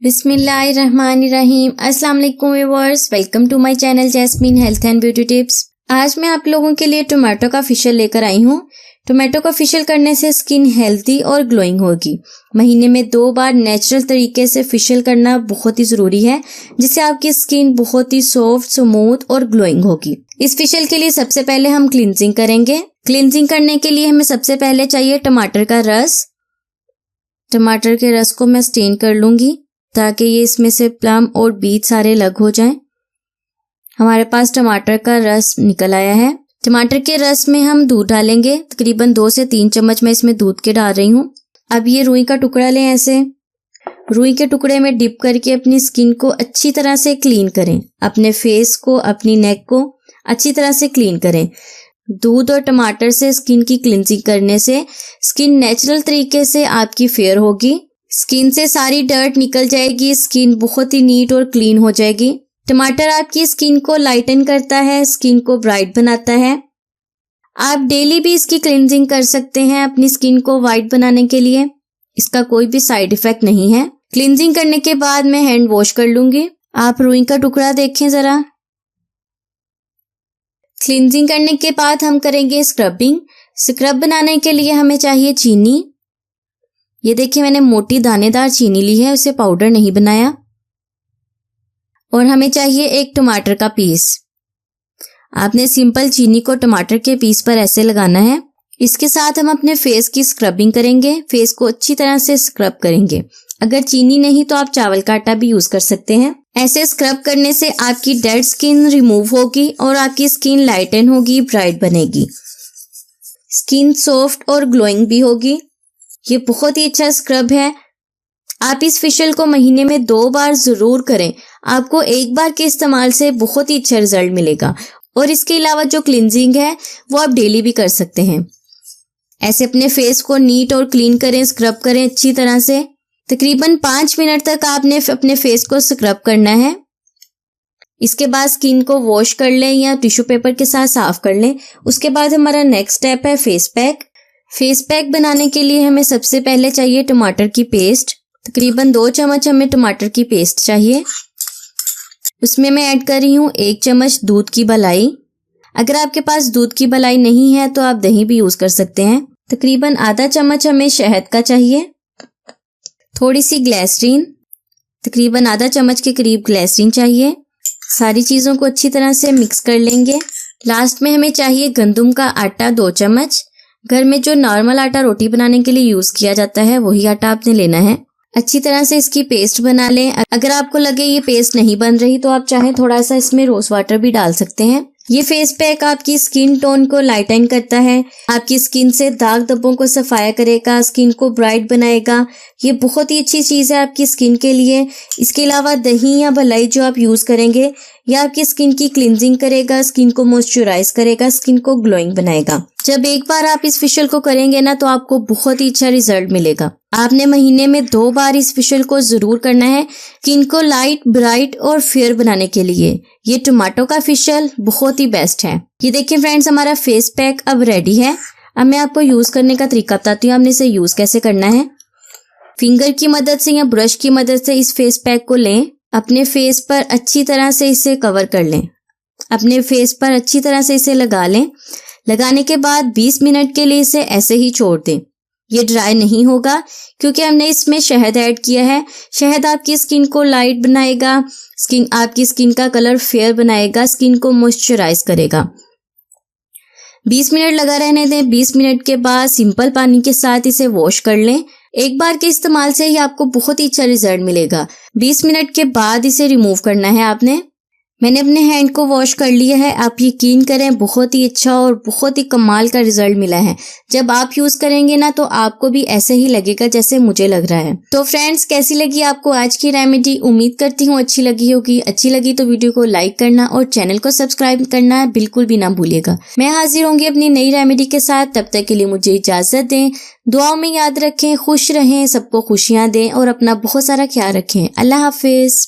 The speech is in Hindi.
बिस्मिल्लाहिर्रहमानिर्रहीम। अस्सलाम वालेकुम viewers, welcome to my channel Jasmine health and beauty tips. आज मैं आप लोगों के लिए टोमेटो का फेशियल लेकर आई हूँ। टोमेटो का फेशियल करने से स्किन हेल्दी और ग्लोइंग होगी। महीने में 2 बार नेचुरल तरीके से फेशियल करना बहुत ही जरूरी है, जिससे आपकी स्किन बहुत ही सॉफ्ट, स्मूथ और ग्लोइंग होगी। इस फेशियल के लिए सबसे पहले हम क्लींजिंग करेंगे। क्लींजिंग करने के लिए हमें सबसे पहले चाहिए टमाटर का रस। टमाटर के रस को मैं स्टेन कर लूंगी ताकि ये इसमें से प्लम और बीज सारे अलग हो जाएं। हमारे पास टमाटर का रस निकल आया है। टमाटर के रस में हम दूध डालेंगे। तकरीबन 2 से 3 चम्मच मैं इसमें दूध के डाल रही हूँ। अब ये रुई का टुकड़ा लें। ऐसे रुई के टुकड़े में डिप करके अपनी स्किन को अच्छी तरह से क्लीन करें। अपने फेस को, अपनी नेक को अच्छी तरह से क्लीन करें। दूध और टमाटर से स्किन की क्लींजिंग करने से स्किन नेचुरल तरीके से आपकी फेयर होगी। स्किन से सारी डर्ट निकल जाएगी। स्किन बहुत ही नीट और क्लीन हो जाएगी। टमाटर आपकी स्किन को लाइटन करता है, स्किन को ब्राइट बनाता है। आप डेली भी इसकी क्लींजिंग कर सकते हैं अपनी स्किन को वाइट बनाने के लिए। इसका कोई भी साइड इफेक्ट नहीं है। क्लींजिंग करने के बाद मैं हैंड वॉश कर लूंगी। आप रुई का टुकड़ा देखें जरा। क्लींजिंग करने के बाद हम करेंगे स्क्रबिंग। स्क्रब बनाने के लिए हमें चाहिए चीनी। ये देखिए, मैंने मोटी दानेदार चीनी ली है, उसे पाउडर नहीं बनाया। और हमें चाहिए एक टमाटर का पीस। आपने सिंपल चीनी को टमाटर के पीस पर ऐसे लगाना है। इसके साथ हम अपने फेस की स्क्रबिंग करेंगे। फेस को अच्छी तरह से स्क्रब करेंगे। अगर चीनी नहीं तो आप चावल का आटा भी यूज कर सकते हैं। ऐसे स्क्रब करने से आपकी डेड स्किन रिमूव होगी और आपकी स्किन लाइटन होगी, ब्राइट बनेगी। स्किन सॉफ्ट और ग्लोइंग भी होगी। ये बहुत ही अच्छा स्क्रब है। आप इस फेशियल को महीने में 2 बार जरूर करें। आपको एक बार के इस्तेमाल से बहुत ही अच्छा रिजल्ट मिलेगा। और इसके अलावा जो क्लींजिंग है वो आप डेली भी कर सकते हैं। ऐसे अपने फेस को नीट और क्लीन करें, स्क्रब करें अच्छी तरह से। तकरीबन 5 मिनट तक आपने अपने फेस को स्क्रब करना है। इसके बाद स्किन को वॉश कर लें या टिश्यू पेपर के साथ साफ कर लें। उसके बाद हमारा नेक्स्ट स्टेप है फेस पैक। फेस पैक बनाने के लिए हमें सबसे पहले चाहिए टमाटर की पेस्ट। तकरीबन 2 चम्मच हमें टमाटर की पेस्ट चाहिए। उसमें मैं ऐड कर रही हूँ 1 चम्मच दूध की मलाई। अगर आपके पास दूध की मलाई नहीं है तो आप दही भी यूज कर सकते हैं। तकरीबन आधा चम्मच हमें शहद का चाहिए। थोड़ी सी ग्लिसरीन, तकरीबन आधा चम्मच के करीब ग्लिसरीन चाहिए। सारी चीजों को अच्छी तरह से मिक्स कर लेंगे। लास्ट में हमें चाहिए गंदम का आटा 2 चम्मच। घर में जो नॉर्मल आटा रोटी बनाने के लिए यूज किया जाता है वही आटा आपने लेना है। अच्छी तरह से इसकी पेस्ट बना लें। अगर आपको लगे ये पेस्ट नहीं बन रही तो आप चाहें थोड़ा सा इसमें रोज वाटर भी डाल सकते हैं। ये फेस पैक आपकी स्किन टोन को लाइटन करता है। आपकी स्किन से दाग धब्बों को सफाया करेगा, स्किन को ब्राइट बनाएगा। ये बहुत ही अच्छी चीज है आपकी स्किन के लिए। इसके अलावा दही या मलाई जो आप यूज करेंगे यह आपकी स्किन की क्लींजिंग करेगा, स्किन को मॉइस्चराइज करेगा, स्किन को ग्लोइंग बनाएगा। जब एक बार आप इस फेशियल को करेंगे ना तो आपको बहुत ही अच्छा रिजल्ट मिलेगा। आपने महीने में 2 बार इस फेशियल को जरूर करना है स्किन को लाइट, ब्राइट और फेयर बनाने के लिए। ये टमाटो का फेशियल बहुत ही बेस्ट है। ये देखिए फ्रेंड्स, हमारा फेस पैक अब रेडी है। अब मैं आपको यूज करने का तरीका बताती हूँ। आपने इसे यूज कैसे करना है। फिंगर की मदद से या ब्रश की मदद से इस फेस पैक को लें। अपने फेस पर अच्छी तरह से इसे कवर कर लें। अपने फेस पर अच्छी तरह से इसे लगा लें। लगाने के बाद 20 मिनट के लिए इसे ऐसे ही छोड़ दें। ये ड्राई नहीं होगा क्योंकि हमने इसमें शहद ऐड किया है। शहद आपकी स्किन को लाइट बनाएगा, आपकी स्किन का कलर फेयर बनाएगा, स्किन को मॉइस्चराइज करेगा। 20 मिनट लगा रहने दें। 20 मिनट के बाद सिंपल पानी के साथ इसे वॉश कर लें। एक बार के इस्तेमाल से ही आपको बहुत ही अच्छा रिजल्ट मिलेगा। 20 मिनट के बाद इसे रिमूव करना है आपने। मैंने अपने हैंड को वॉश कर लिया है। आप यकीन करें बहुत ही अच्छा और बहुत ही कमाल का रिजल्ट मिला है। जब आप यूज करेंगे ना तो आपको भी ऐसे ही लगेगा जैसे मुझे लग रहा है। तो फ्रेंड्स, कैसी लगी आपको आज की रेमेडी? उम्मीद करती हूँ अच्छी लगी होगी। अच्छी लगी तो वीडियो को लाइक करना और चैनल को सब्सक्राइब करना बिल्कुल भी ना भूलिएगा। मैं हाजिर होंगी अपनी नई रेमेडी के साथ। तब तक के लिए मुझे इजाजत दें। दुआओं में याद रखें, खुश रहें, सबको खुशियां दें और अपना बहुत सारा ख्याल रखें। अल्लाह हाफिज।